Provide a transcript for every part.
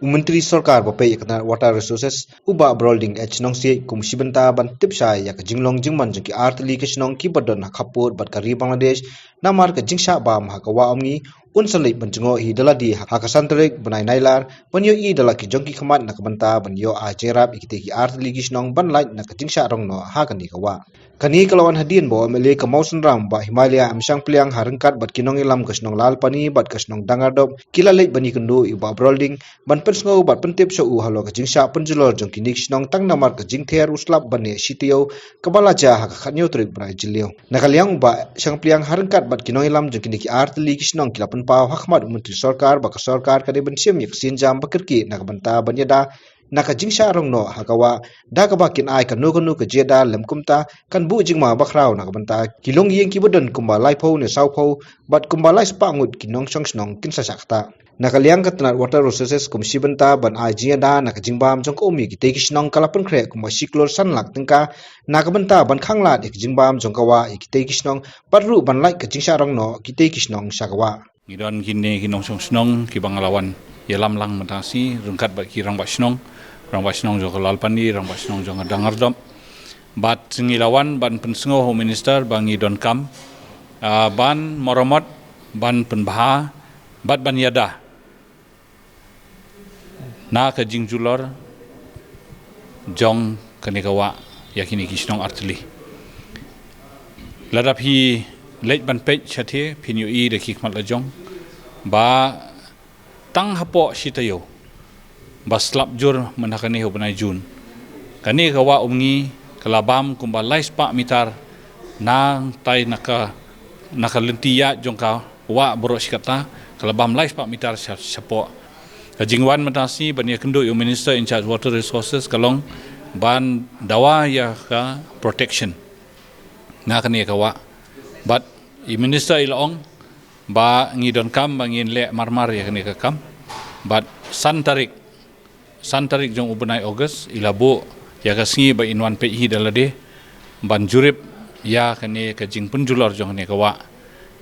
Menteri Sarkar Bapai Ikna Water Resources Uba Brolding Hnong Si kum Sibenta ban tipsha yak jinglong jingman jingki artli ke snong ki badon khapur bat kari Bangladesh namar ke jingsha ba mahakawa amni unsalai banjingo hi daladi hakasantrek banai nailar banyo I dalaki jongki khamat nakabanta banyo a jerap ikite ki artli ki snong ban light nak jingsha rongno hakani kawa kani kalawan hadin bo mele ka mausun ram ba Himalaya amsang pliang harengkat bat kinong ilam ke snong lal pani bat ke snong dangardop kila leit bani kendu Uba Brolding ban pensngo bat pentip so u halo ka jingsha penjulor jong kinik snong tang namar ka jingther uslap bane sitio kabala ja ha khanyo trik brai jilio nakaliang ba sang pliang harengkat bat kinong ilam jong kinik artli ki snong kila penpa hakmat menteri sarkar ba ka sarkar ka de bensim yak sinjam bakirki nakabanta banyada naka jingsha rongno hakawa dakabakin ai kanu ka jeda lemkumta kan bu jingma bakrau nakabanta kilong yeng kibodon kumba laipho ne saupho bat kumba lai spangut kinong songsnong kinsa sakta nakaliang katnat water resources kumsibenta ban ajida nakajingbam jong komi ki tekisnong kalapun kre kumba siklor sanlak tengka nakabanta ban khanglat ek jingbam jongkawa ik tekisnong patru ban lai ka jingsha rongno ki tekisnong sakawa ngidon kini kinong songsnong ki bangalawan yelam lang matasi rungkat ba kirang ba snong rang basnong jo lalpani rang basnong jo ngardangardom bat singilawan ban pensengo home minister bangi don kam ban moromot ban penbaha bat ban yada na ka jingjulor jong kanikawa yakini kisnong artli ladap hi leit ban pej chathe pinyu I de kikmat lajong ba tang hapo sitayo baslap jur menakani hubunai jun kani kawa umngi kelabam kumba lais pak mitar nang tai naka lentia jongka wa borok sikata kelabam lais pak mitar sapo kajingwan matasi bania kendo yo minister in charge water resources kalong ban dawa ya ka protection na kani kawa but I minister ilong ba ngidon kam bangin le marmar ya kani kam but santarik jong ubunai August ilabo ya kasngi ba inwan pe hi dalade ban jurip ya kane ka jing penjulor jong ne kawa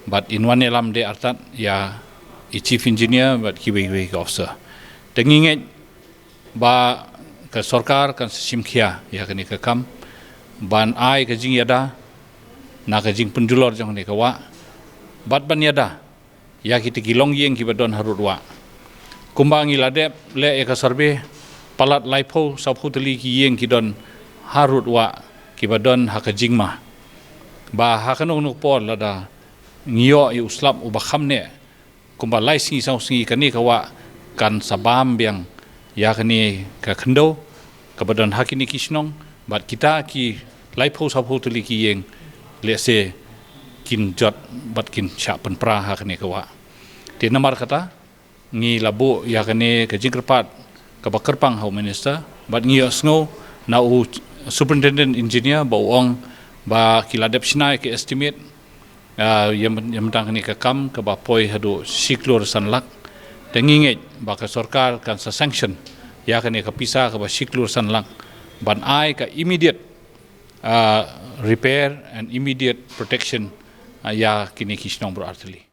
bat inwan elam de artat ya I chief engineer bat kiwe ka officer tenginge ba ka sarkar kan simkhia ya kane ka kam ban ai ka jing yada na ka jing penjulor jong ne kawa bat ban yada ya kiti kilong yeng ki badon harutwa kumbangi ladep le eka sarbe palat laipho saphu teli ki yeng kidon harut wa kibadon hakajingma ba hakanong nuk pol lada ngiyo I uslap u bakhamne kumba laisi sausi kani kawa kan sabam biang ya kani ka khendo kabadon hakini kisnong bat kita ki laipho saphu teli ki yeng lese kin jot bat kin cha penpra hakani kawa ti namar kata ngi labo ya kane ka jingkerpat ka bakerpang home minister bat ngi sngo na u superintendent engineer ba ong ba kiladep sinai ke estimate yang tang ni ka kam ka ba poi hadu siklor sanlak tenginge ba ka sarkar kan sa sanction ya kane ka pisa ka ba siklor sanlak ban ai ka immediate repair and immediate protection ya kini kisnong bro artli